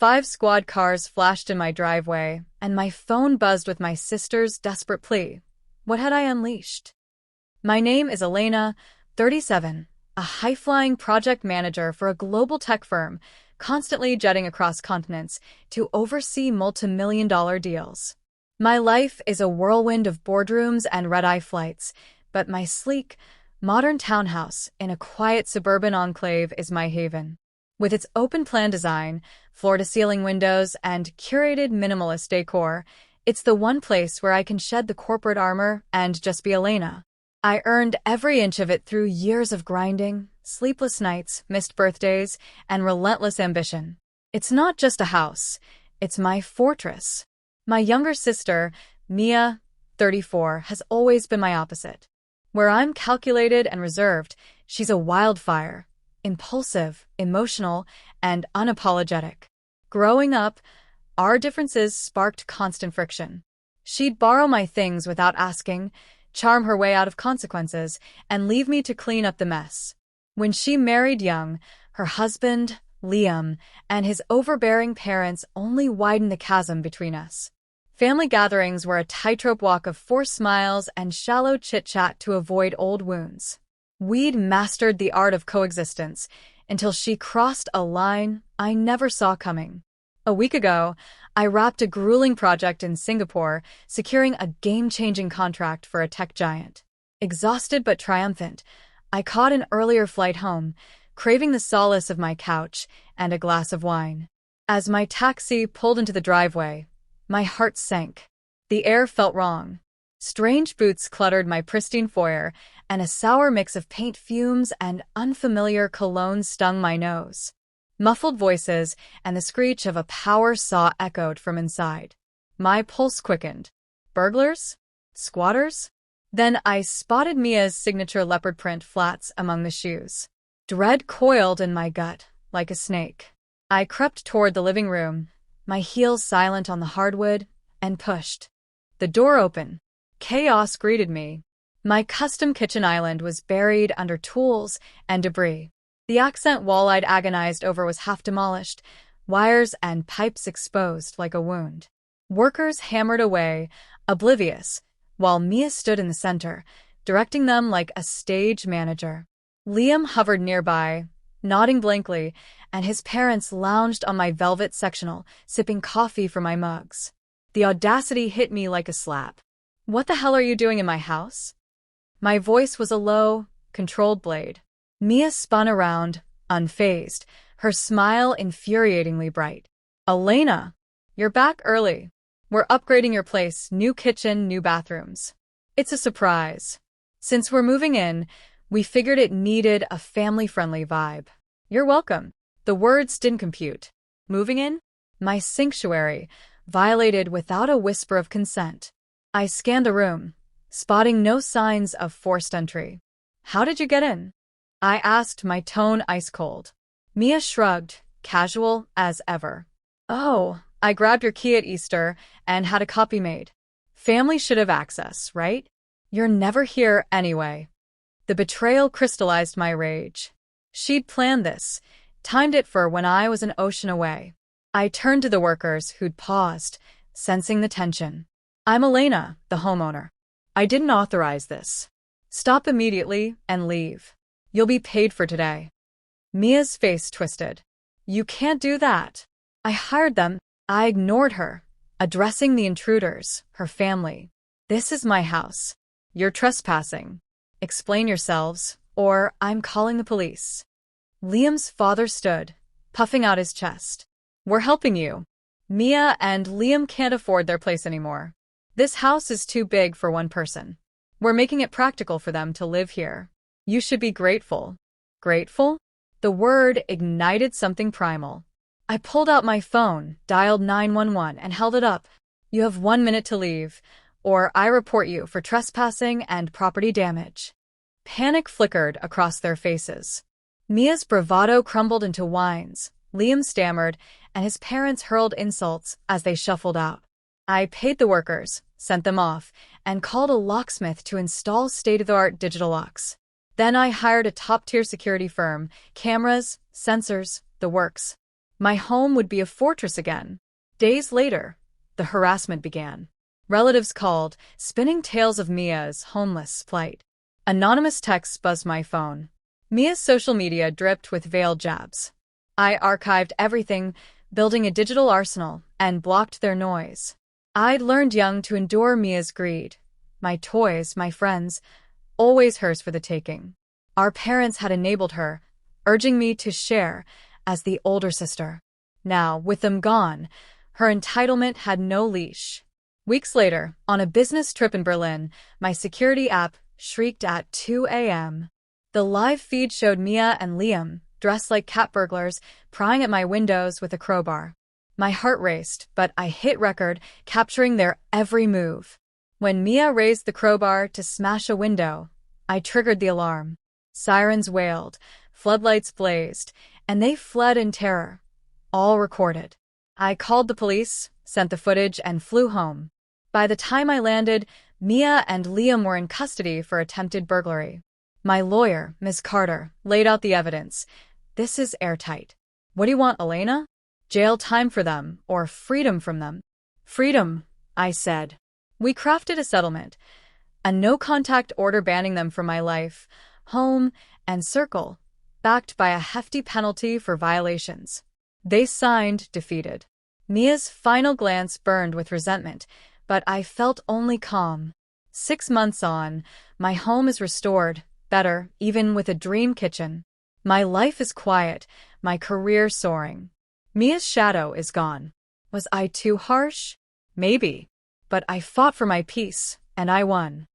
5 squad cars flashed in my driveway, and my phone buzzed with my sister's desperate plea. What had I unleashed? My name is Elena, 37, a high-flying project manager for a global tech firm, constantly jetting across continents to oversee multi-million-dollar deals. My life is a whirlwind of boardrooms and red-eye flights, but my sleek, modern townhouse in a quiet suburban enclave is my haven. With its open-plan design, floor-to-ceiling windows, and curated minimalist decor, it's the one place where I can shed the corporate armor and just be Elena. I earned every inch of it through years of grinding, sleepless nights, missed birthdays, and relentless ambition. It's not just a house, it's my fortress. My younger sister, Mia, 34, has always been my opposite. Where I'm calculated and reserved, she's a wildfire, impulsive, emotional, and unapologetic. Growing up, our differences sparked constant friction. She'd borrow my things without asking, charm her way out of consequences, and leave me to clean up the mess. When she married young, her husband, Liam, and his overbearing parents only widened the chasm between us. Family gatherings were a tightrope walk of forced smiles and shallow chit-chat to avoid old wounds. We'd mastered the art of coexistence until she crossed a line I never saw coming. A week ago, I wrapped a grueling project in Singapore, securing a game-changing contract for a tech giant. Exhausted but triumphant, I caught an earlier flight home, craving the solace of my couch and a glass of wine. As my taxi pulled into the driveway, my heart sank. The air felt wrong. Strange boots cluttered my pristine foyer, and a sour mix of paint fumes and unfamiliar cologne stung my nose. Muffled voices and the screech of a power saw echoed from inside. My pulse quickened. Burglars? Squatters? Then I spotted Mia's signature leopard print flats among the shoes. Dread coiled in my gut, like a snake. I crept toward the living room, my heels silent on the hardwood, and pushed. The door opened. Chaos greeted me. My custom kitchen island was buried under tools and debris. The accent wall I'd agonized over was half demolished, wires and pipes exposed like a wound. Workers hammered away, oblivious, while Mia stood in the center, directing them like a stage manager. Liam hovered nearby, nodding blankly, and his parents lounged on my velvet sectional, sipping coffee from my mugs. The audacity hit me like a slap. "What the hell are you doing in my house?" My voice was a low, controlled blade. Mia spun around, unfazed, her smile infuriatingly bright. "Elena, you're back early. We're upgrading your place, new kitchen, new bathrooms. It's a surprise. Since we're moving in, we figured it needed a family-friendly vibe. You're welcome." The words didn't compute. Moving in? My sanctuary, violated without a whisper of consent. I scanned the room, spotting no signs of forced entry. "How did you get in?" I asked, my tone ice-cold. Mia shrugged, casual as ever. "Oh, I grabbed your key at Easter and had a copy made. Family should have access, right? You're never here anyway." The betrayal crystallized my rage. She'd planned this, timed it for when I was an ocean away. I turned to the workers who'd paused, sensing the tension. "I'm Elena, the homeowner. I didn't authorize this. Stop immediately and leave. You'll be paid for today." Mia's face twisted. "You can't do that. I hired them." I ignored her, addressing the intruders, her family. "This is my house. You're trespassing. Explain yourselves, or I'm calling the police." Liam's father stood, puffing out his chest. "We're helping you. Mia and Liam can't afford their place anymore. This house is too big for one person. We're making it practical for them to live here. You should be grateful." Grateful? The word ignited something primal. I pulled out my phone, dialed 911, and held it up. "You have 1 minute to leave, or I report you for trespassing and property damage." Panic flickered across their faces. Mia's bravado crumbled into whines, Liam stammered, and his parents hurled insults as they shuffled out. I paid the workers, sent them off, and called a locksmith to install state-of-the-art digital locks. Then I hired a top-tier security firm, cameras, sensors, the works. My home would be a fortress again. Days later, the harassment began. Relatives called, spinning tales of Mia's homeless plight. Anonymous texts buzzed my phone. Mia's social media dripped with veiled jabs. I archived everything, building a digital arsenal, and blocked their noise. I'd learned young to endure Mia's greed. My toys, my friends, always hers for the taking. Our parents had enabled her, urging me to share as the older sister. Now, with them gone, her entitlement had no leash. Weeks later, on a business trip in Berlin, my security app shrieked at 2 a.m. The live feed showed Mia and Liam, dressed like cat burglars, prying at my windows with a crowbar. My heart raced, but I hit record, capturing their every move. When Mia raised the crowbar to smash a window, I triggered the alarm. Sirens wailed, floodlights blazed, and they fled in terror. All recorded. I called the police, sent the footage, and flew home. By the time I landed, Mia and Liam were in custody for attempted burglary. My lawyer, Ms. Carter, laid out the evidence. This is airtight. What do you want, Elena? Jail time for them, or freedom from them? Freedom, I said. We crafted a settlement, a no-contact order banning them from my life, home, and circle, backed by a hefty penalty for violations. They signed, defeated. Mia's final glance burned with resentment, but I felt only calm. 6 months on, my home is restored, better, even with a dream kitchen. My life is quiet, my career soaring. Mia's shadow is gone. Was I too harsh? Maybe. But I fought for my peace, and I won.